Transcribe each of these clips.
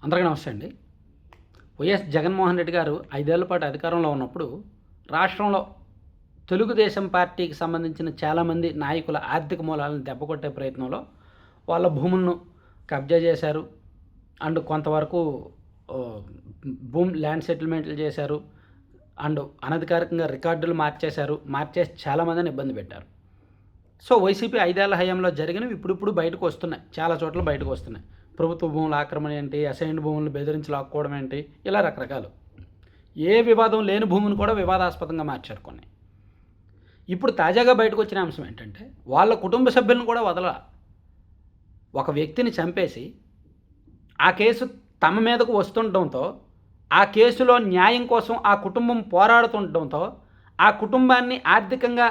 అందరికీ నమస్తే అండి. వైఎస్ జగన్మోహన్ రెడ్డి గారు 5 ఏళ్ల పాటు అధికారంలో ఉన్నప్పుడు రాష్ట్రంలో తెలుగుదేశం పార్టీకి సంబంధించిన చాలామంది నాయకుల ఆర్థిక మూలాలను దెబ్బకొట్టే ప్రయత్నంలో వాళ్ళ భూములను కబ్జా చేశారు. అండ్ కొంతవరకు ఆహ్, ల్యాండ్ సెటిల్మెంట్లు చేశారు. అండ్ అనధికారికంగా రికార్డులు మార్చేసి చాలామందిని ఇబ్బంది పెట్టారు. సో వైసీపీ 5 ఏళ్ల హయాంలో జరిగినవి ఇప్పుడిప్పుడు బయటకు వస్తున్నాయి. చాలా చోట్ల బయటకు వస్తున్నాయి. ప్రభుత్వ భూముల ఆక్రమణ ఏంటి, అసైన్డ్ భూములను బెదిరించి లాక్కోవడం ఏంటి, ఇలా రకరకాలు. ఏ వివాదం లేని భూమిని కూడా వివాదాస్పదంగా మార్చారు కొన్ని. ఇప్పుడు తాజాగా బయటకు వచ్చిన అంశం ఏంటంటే వాళ్ళ కుటుంబ సభ్యులను కూడా వదల ఒక వ్యక్తిని చంపేసి ఆ కేసు తమ మీదకు వస్తుండటంతో, ఆ కేసులో న్యాయం కోసం ఆ కుటుంబం పోరాడుతుండటంతో, ఆ కుటుంబాన్ని ఆర్థికంగా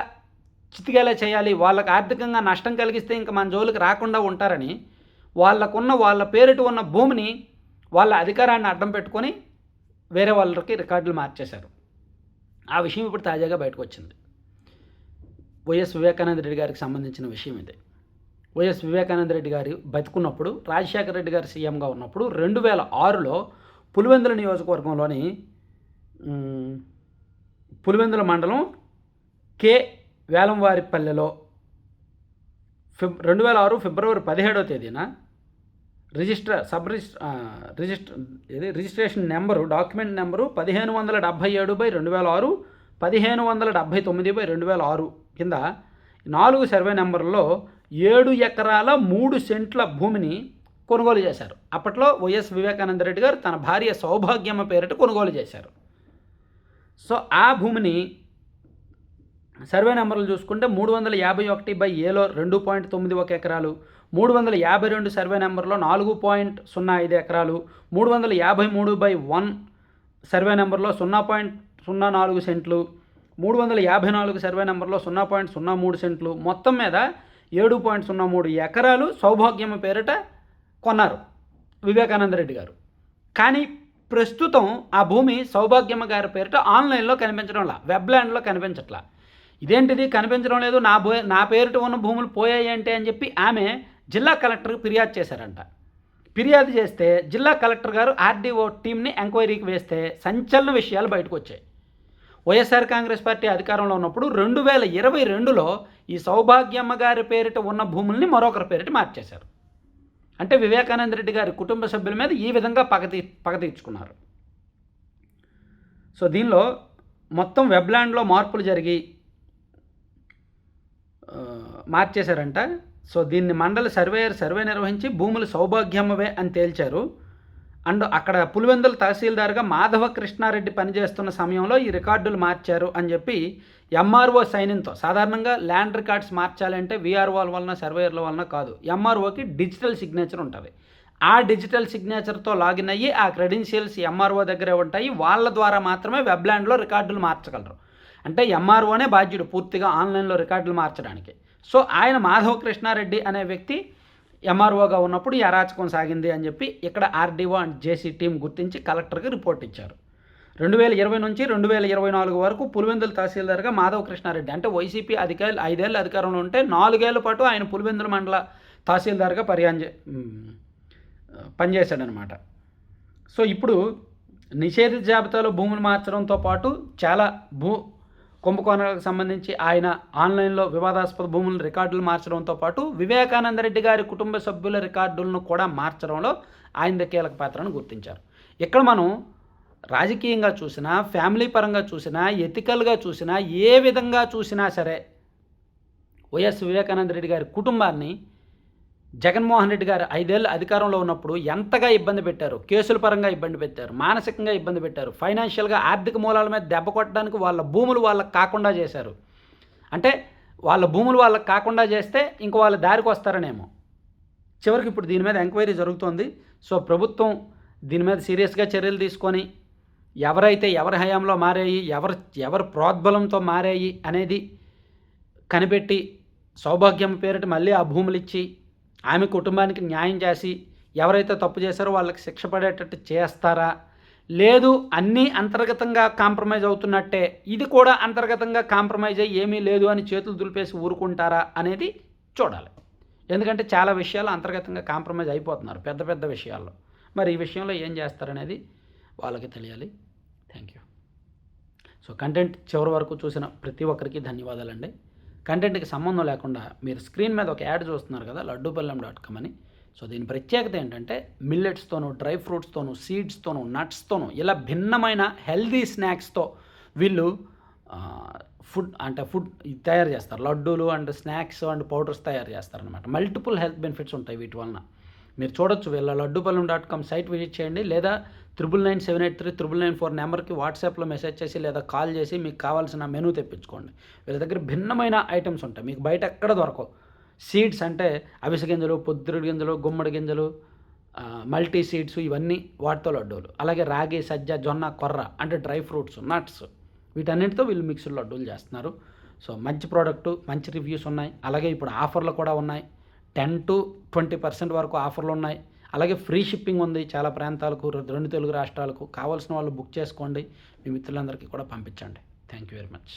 చితికేలా చేయాలి, వాళ్ళకి ఆర్థికంగా నష్టం కలిగిస్తే ఇంక మన జోలికి రాకుండా ఉంటారని వాళ్ళ పేరిట ఉన్న భూమిని వాళ్ళ అధికారాన్ని అడ్డం పెట్టుకొని వేరే వాళ్ళకి రికార్డులు మార్చేశారు. ఆ విషయం ఇప్పుడు తాజాగా బయటకు వచ్చింది. వైఎస్ వివేకానంద రెడ్డి గారికి సంబంధించిన విషయం ఇది. వైఎస్ వివేకానంద రెడ్డి గారు బతికున్నప్పుడు, రాజశేఖర రెడ్డి గారు సీఎంగా ఉన్నప్పుడు 2006లో పులివెందుల నియోజకవర్గంలోని పులివెందుల మండలం కే వేలంవారిపల్లెలో 2006 ఫిబ్రవరి 17వ తేదీన రిజిస్ట్రేషన్ నెంబరు, డాక్యుమెంట్ నెంబరు 1577/2006, 1579/2006 కింద 4 సర్వే నెంబర్లో 7 ఎకరాల 3 సెంట్ల భూమిని కొనుగోలు చేశారు. అప్పట్లో వైఎస్ వివేకానంద రెడ్డి గారు తన భార్య సౌభాగ్యమ్మ పేరిట కొనుగోలు చేశారు. సో ఆ భూమిని సర్వే నెంబర్లు చూసుకుంటే 351/Aలో 2.91 ఎకరాలు, 352 సర్వే నెంబర్లో 4.05 ఎకరాలు, 353/1 సర్వే నెంబర్లో 0.04 సెంట్లు, 354 సర్వే నెంబర్లో 0.03 సెంట్లు, మొత్తం మీద 7.03 ఎకరాలు సౌభాగ్యమ్మ పేరిట కొన్నారు వివేకానంద రెడ్డి గారు. కానీ ప్రస్తుతం ఆ భూమి సౌభాగ్యమ్మ గారి పేరిట ఆన్లైన్లో కనిపించడంలా, వెబ్ల్యాండ్లో కనిపించట్లా. ఇదేంటిది కనిపించడం లేదు, నా పేరిట ఉన్న భూములు పోయాయి అంటే అని చెప్పి ఆమె జిల్లా కలెక్టర్కి ఫిర్యాదు చేశారంట. ఫిర్యాదు చేస్తే జిల్లా కలెక్టర్ గారు ఆర్డీఓ టీంని ఎంక్వైరీకి వేస్తే సంచలన విషయాలు బయటకు వచ్చాయి. వైఎస్ఆర్ కాంగ్రెస్ పార్టీ అధికారంలో ఉన్నప్పుడు 2022లో ఈ సౌభాగ్యమ్మ గారి పేరిట ఉన్న భూముల్ని మరొకరి పేరిట మార్చేశారు. అంటే వివేకానంద రెడ్డి గారి కుటుంబ సభ్యుల మీద ఈ విధంగా పగ తీర్చుకున్నారు. సో దీనిలో మొత్తం వెబ్ల్యాండ్లో మార్పులు జరిగి మార్చేశారంట. సో దీన్ని మండల సర్వే నిర్వహించి భూములు సౌభాగ్యమ్మవే అని తేల్చారు. అండ్ అక్కడ పులివెందుల తహసీల్దార్గా మాధవ కృష్ణారెడ్డి పనిచేస్తున్న సమయంలో ఈ రికార్డులు మార్చారు అని చెప్పి ఎంఆర్ఓ సైన్తో, సాధారణంగా ల్యాండ్ రికార్డ్స్ మార్చాలంటే వీఆర్ఓల వలన సర్వేయర్ల వలన కాదు, ఎంఆర్ఓకి డిజిటల్ సిగ్నేచర్ ఉంటుంది. ఆ డిజిటల్ సిగ్నేచర్తో లాగిన్ అయ్యి ఆ క్రెడెన్షియల్స్ ఎంఆర్ఓ దగ్గరే ఉంటాయి. వాళ్ళ ద్వారా మాత్రమే వెబ్ల్యాండ్లో రికార్డులు మార్చగలరు. అంటే ఎంఆర్ఓనే బాధ్యుడు పూర్తిగా ఆన్లైన్లో రికార్డులు మార్చడానికి. సో ఆయన మాధవ కృష్ణారెడ్డి అనే వ్యక్తి ఎంఆర్ఓగా ఉన్నప్పుడు ఈ అరాచకం సాగింది అని చెప్పి ఇక్కడ ఆర్డీఓ అండ్ జేసీ టీం గుర్తించి కలెక్టర్కి రిపోర్ట్ ఇచ్చారు. 2020 నుంచి 2024 వరకు పులివెందుల తహసీల్దార్గా మాధవ కృష్ణారెడ్డి, అంటే వైసీపీ 5 ఏళ్ళ అధికారంలో ఉంటే 4 ఏళ్ల పాటు ఆయన పులివెందుల మండల తహసీల్దార్గా పనిచేశాడనమాట. సో ఇప్పుడు నిషేధిత జాబితాలో భూములు మార్చడంతో పాటు చాలా కుంభకోణాలకు సంబంధించి ఆయన ఆన్లైన్లో వివాదాస్పద భూముల రికార్డులు మార్చడంతో పాటు వివేకానంద రెడ్డి గారి కుటుంబ సభ్యుల రికార్డులను కూడా మార్చడంలో ఆయన కీలక పాత్రను గుర్తించారు. ఇక్కడ మనం రాజకీయంగా చూసినా, ఫ్యామిలీ పరంగా చూసినా, ఎథికల్గా చూసినా, ఏ విధంగా చూసినా సరే వైఎస్ వివేకానంద రెడ్డి గారి కుటుంబాన్ని జగన్మోహన్ రెడ్డి గారు 5 ఏళ్ళు అధికారంలో ఉన్నప్పుడు ఎంతగా ఇబ్బంది పెట్టారు. కేసుల పరంగా ఇబ్బంది పెట్టారు, మానసికంగా ఇబ్బంది పెట్టారు, ఫైనాన్షియల్గా ఆర్థిక మూలాల మీద దెబ్బ కొట్టడానికి వాళ్ళ భూములు వాళ్ళకి కాకుండా చేశారు. అంటే వాళ్ళ భూములు వాళ్ళకి కాకుండా చేస్తే ఇంక వాళ్ళ దారికి వస్తారనేమో. చివరికి ఇప్పుడు దీని మీద ఎంక్వైరీ జరుగుతోంది. సో ప్రభుత్వం దీని మీద సీరియస్గా చర్యలు తీసుకొని ఎవరి హయాంలో మారాయి, ఎవరి ప్రోద్బలంతో మారాయి అనేది కనిపెట్టి సౌభాగ్యం పేరిట మళ్ళీ ఆ భూములు ఇచ్చి ఆమె కుటుంబానికి న్యాయం చేసి ఎవరైతే తప్పు చేశారో వాళ్ళకి శిక్ష పడేటట్టు చేస్తారా, లేదు అన్నీ అంతర్గతంగా కాంప్రమైజ్ అవుతున్నట్టే ఇది కూడా అంతర్గతంగా కాంప్రమైజ్ అయ్యి ఏమీ లేదు అని చేతులు దులిపేసి ఊరుకుంటారా అనేది చూడాలి. ఎందుకంటే చాలా విషయాలు అంతర్గతంగా కాంప్రమైజ్ అయిపోతున్నారు పెద్ద పెద్ద విషయాల్లో. మరి ఈ విషయంలో ఏం చేస్తారనేది వాళ్ళకి తెలియాలి. Thank you. సో కంటెంట్ చివరి వరకు చూసిన ప్రతి ఒక్కరికి ధన్యవాదాలండి. కంటెంట్కి సంబంధం లేకుండా మీరు స్క్రీన్ మీద ఒక యాడ్ చూస్తున్నారు కదా, laddupallam.com అని. సో దీని ప్రత్యేకత ఏంటంటే మిల్లెట్స్తోనూ, డ్రై ఫ్రూట్స్తోనూ, సీడ్స్తోనూ, నట్స్తోనూ ఇలా భిన్నమైన హెల్దీ స్నాక్స్తో వీళ్ళు ఫుడ్ తయారు చేస్తారు. లడ్డూలు అండ్ స్నాక్స్ అండ్ పౌడర్స్ తయారు చేస్తారనమాట. మల్టిపుల్ హెల్త్ బెనిఫిట్స్ ఉంటాయి వీటి వలన. మీరు చూడొచ్చు, వీళ్ళ laddupallam.com సైట్ విజిట్ చేయండి, లేదా 9997839994 నెంబర్కి వాట్సాప్లో మెసేజ్ చేసి లేదా కాల్ చేసి మీకు కావాల్సిన మెనూ తెప్పించుకోండి. వీళ్ళ దగ్గర భిన్నమైన ఐటమ్స్ ఉంటాయి, మీకు బయట ఎక్కడ దొరకవు. సీడ్స్ అంటే అవిసె గింజలు, పొద్దురుడి గింజలు, గుమ్మడి గింజలు, మల్టీ సీడ్స్, ఇవన్నీ వాటితో లడ్డూలు. అలాగే రాగి, సజ్జ, జొన్న, కొర్ర అంటే డ్రై ఫ్రూట్స్, నట్స్, వీటన్నిటితో వీళ్ళు మిక్స్డ్ లడ్డూలు చేస్తున్నారు. సో మంచి ప్రోడక్టు, మంచి రివ్యూస్ ఉన్నాయి. అలాగే ఇప్పుడు ఆఫర్లు కూడా ఉన్నాయి. 10-20% వరకు ఆఫర్లు ఉన్నాయి. అలాగే ఫ్రీ షిప్పింగ్ ఉంది చాలా ప్రాంతాలకు, 2 తెలుగు రాష్ట్రాలకు. కావాల్సిన వాళ్ళు బుక్ చేసుకోండి, మీ మిత్రులందరికీ కూడా పంపించండి. Thank you very much.